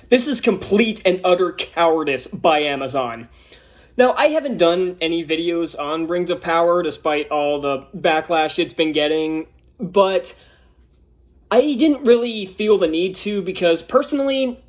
This is complete and utter cowardice by Amazon. Now, I haven't done any videos on Rings of Power, despite all the backlash it's been getting, but I didn't really feel the need to because personally,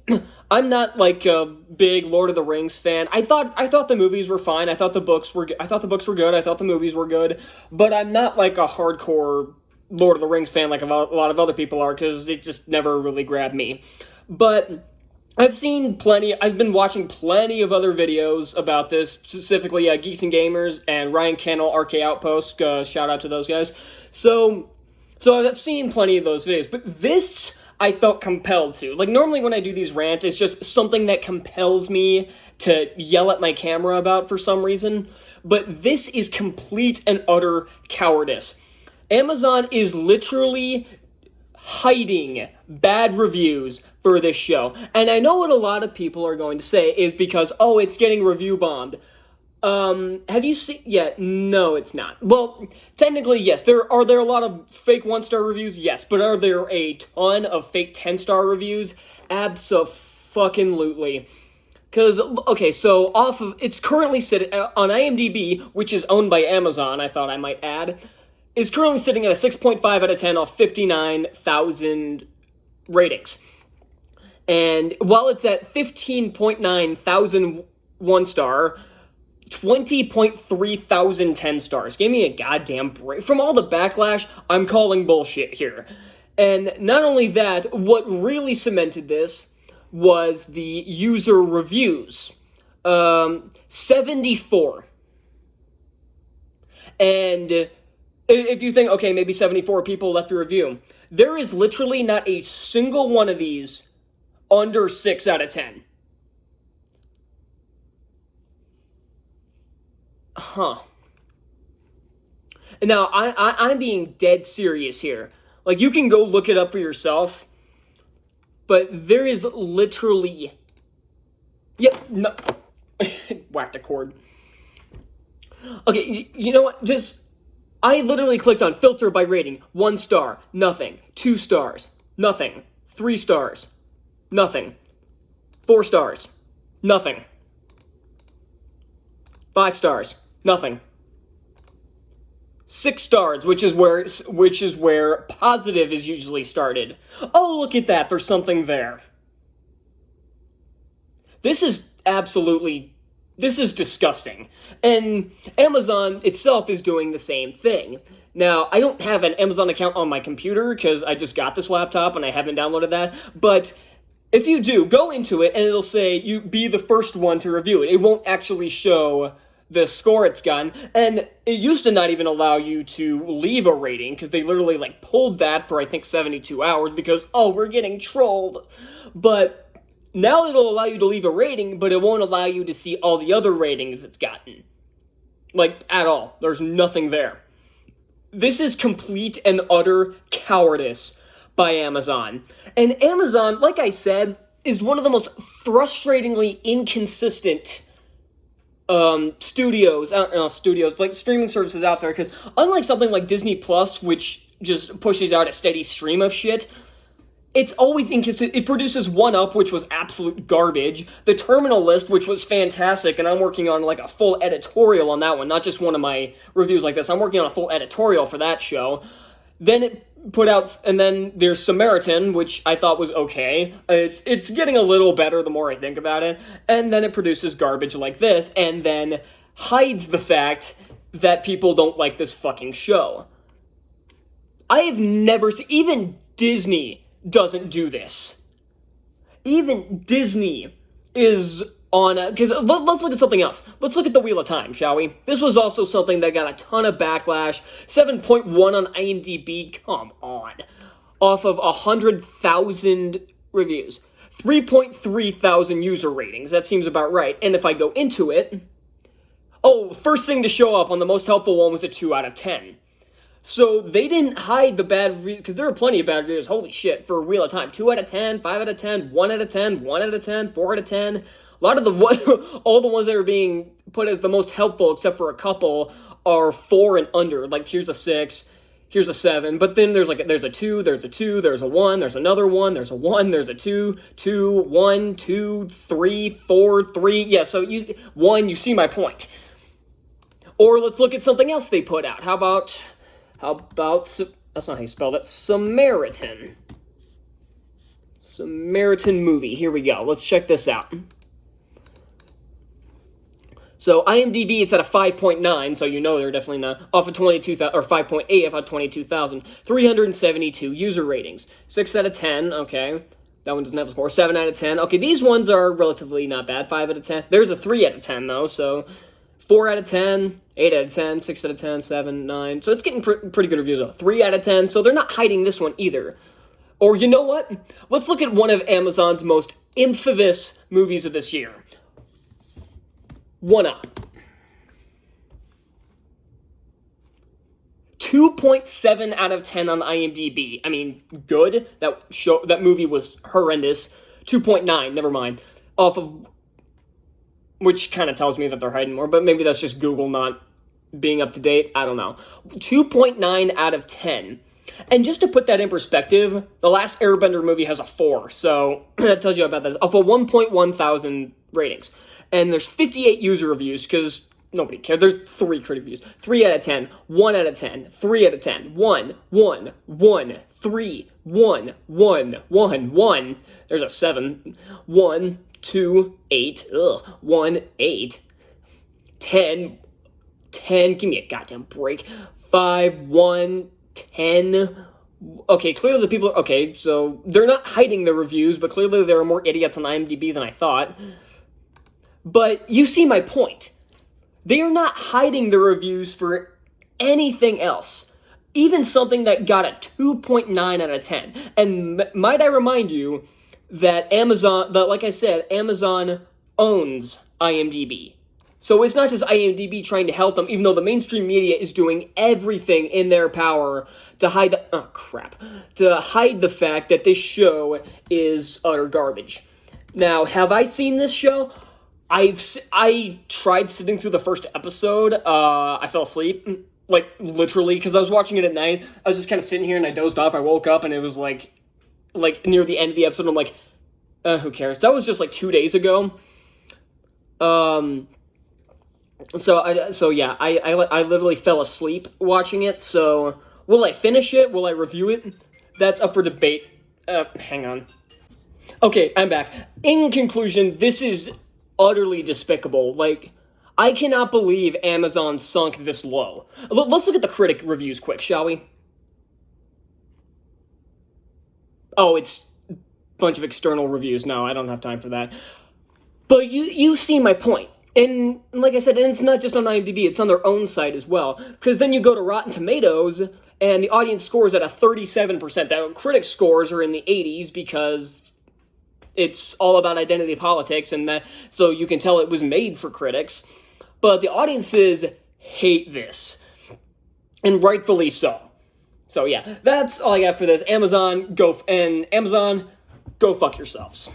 I'm not like a big Lord of the Rings fan. I thought the movies were fine. I thought the books were good. I thought the movies were good, but I'm not like a hardcore Lord of the Rings fan like a lot of other people are because it just never really grabbed me. But I've been watching plenty of other videos about this, specifically Geeks and Gamers and Ryan Cannell, RK Outpost. Shout out to those guys. So I've seen plenty of those videos, but this I felt compelled to. Like, normally when I do these rants, it's just something that compels me to yell at my camera about for some reason, but this is complete and utter cowardice. Amazon is literally hiding bad reviews for this show, and I know what a lot of people are going to say is because, oh, it's getting review bombed. Have you seen? Yeah, no, it's not. Well, technically, yes. Are there a lot of fake 1-star reviews? Yes, but are there a ton of fake 10-star reviews? Abso-fucking-lutely. Because, okay, so it's currently sitting on IMDb, which is owned by Amazon, I thought I might add, is currently sitting at a 6.5 out of 10 off 59,000 ratings. And while it's at 15.9 thousand 1-star, 20.3 thousand 10 stars. Give me a goddamn break. From all the backlash, I'm calling bullshit here. And not only that, what really cemented this was the user reviews. 74. And if you think, okay, maybe 74 people left a review, there is literally not a single one of these under 6 out of 10. Huh. Now, I'm being dead serious here. Like, you can go look it up for yourself, but there is literally... Yep, no... Whacked a cord. Okay, you know what? I literally clicked on filter by rating. 1 star, nothing. 2 stars, nothing. 3 stars, nothing. 4 stars, nothing. 5 stars, nothing. 6 stars, which is where positive is usually started. Oh, look at that, there's something there. This is disgusting. And Amazon itself is doing the same thing. Now, I don't have an Amazon account on my computer because I just got this laptop and I haven't downloaded that, but if you do, go into it and it'll say you be the first one to review it. It won't actually show the score it's gotten, and it used to not even allow you to leave a rating, because they literally, like, pulled that for, I think, 72 hours, because, oh, we're getting trolled. But now it'll allow you to leave a rating, but it won't allow you to see all the other ratings it's gotten. Like, at all. There's nothing there. This is complete and utter cowardice by Amazon. And Amazon, like I said, is one of the most frustratingly inconsistent studios, like streaming services out there, because unlike something like Disney Plus, which just pushes out a steady stream of shit, it's always inconsistent. It produces One Up, which was absolute garbage, The Terminal List, which was fantastic, and I'm working on like a full editorial on that one, not just one of my reviews like this. I'm working on a full editorial for that show. Then it put out, and then there's Samaritan, which I thought was okay. It's getting a little better the more I think about it. And then it produces garbage like this, and then hides the fact that people don't like this fucking show. I have never seen, even Disney doesn't do this. Even Disney is on, because let's look at something else. Let's look at the Wheel of Time, shall we? This was also something that got a ton of backlash. 7.1 on IMDb, come on. Off of 100,000 reviews. 3.3 thousand user ratings, that seems about right. And if I go into it, oh, first thing to show up on the most helpful one was a 2 out of 10. So they didn't hide the bad reviews, because there are plenty of bad reviews, holy shit, for Wheel of Time. 2 out of 10, 5 out of 10, 1 out of 10, 1 out of 10, 4 out of 10. A lot of all the ones that are being put as the most helpful, except for a couple, are 4 and under. Like, here's a 6, here's a 7, but then there's a 2, there's a 2, there's a 1, there's another 1, there's a 1, there's a 2, 2, 1, 2, 3, 4, 3. Yeah, so you see my point. Or let's look at something else they put out. How about that's not how you spell that. Samaritan movie. Here we go. Let's check this out. So IMDb, it's at a 5.9, so you know they're definitely not off of 22,000, or 5.8 off of 22,000. 372 user ratings. 6 out of 10, okay. That one doesn't have a score. 7 out of 10. Okay, these ones are relatively not bad. 5 out of 10. There's a 3 out of 10, though, so 4 out of 10, 8 out of 10, 6 out of 10, 7, 9. So it's getting pretty good reviews, though. 3 out of 10, so they're not hiding this one either. Or you know what? Let's look at one of Amazon's most infamous movies of this year. One Up. 2.7 out of 10 on IMDb. I mean, good. That movie was horrendous. 2.9, never mind. Off of, which kind of tells me that they're hiding more, but maybe that's just Google not being up to date. I don't know. 2.9 out of 10. And just to put that in perspective, the last Airbender movie has a 4, so that tells you about that. Off of 1.1 thousand ratings. And there's 58 user reviews, because nobody cares. There's 3 critic reviews. 3 out of 10, 1 out of 10, 3 out of 10, 1, 1, 1, 3, 1, 1, 1, 1. There's a 7. 1, 2, 8, 1, 8, 10, 10, give me a goddamn break. 5, 1, 10. Okay, clearly the people, okay, so they're not hiding the reviews, but clearly there are more idiots on IMDb than I thought. But you see my point. They are not hiding the reviews for anything else. Even something that got a 2.9 out of 10. And might I remind you that like I said, Amazon owns IMDb. So it's not just IMDb trying to help them, even though the mainstream media is doing everything in their power to hide the fact that this show is utter garbage. Now, have I seen this show? I tried sitting through the first episode. I fell asleep, like literally, because I was watching it at night. I was just kind of sitting here and I dozed off. I woke up and it was like near the end of the episode. I'm like, who cares? That was just like 2 days ago. So yeah, I literally fell asleep watching it. So will I finish it? Will I review it? That's up for debate. Hang on. Okay, I'm back. In conclusion, this is utterly despicable. Like, I cannot believe Amazon sunk this low. Let's look at the critic reviews quick, shall we? Oh, it's a bunch of external reviews. No, I don't have time for that. But you see my point. And like I said, and it's not just on IMDb, it's on their own site as well. Because then you go to Rotten Tomatoes, and the audience scores at a 37%. The critic scores are in the 80s because it's all about identity politics, and so you can tell it was made for critics. But the audiences hate this, and rightfully so. So yeah, that's all I got for this. Amazon, go fuck yourselves.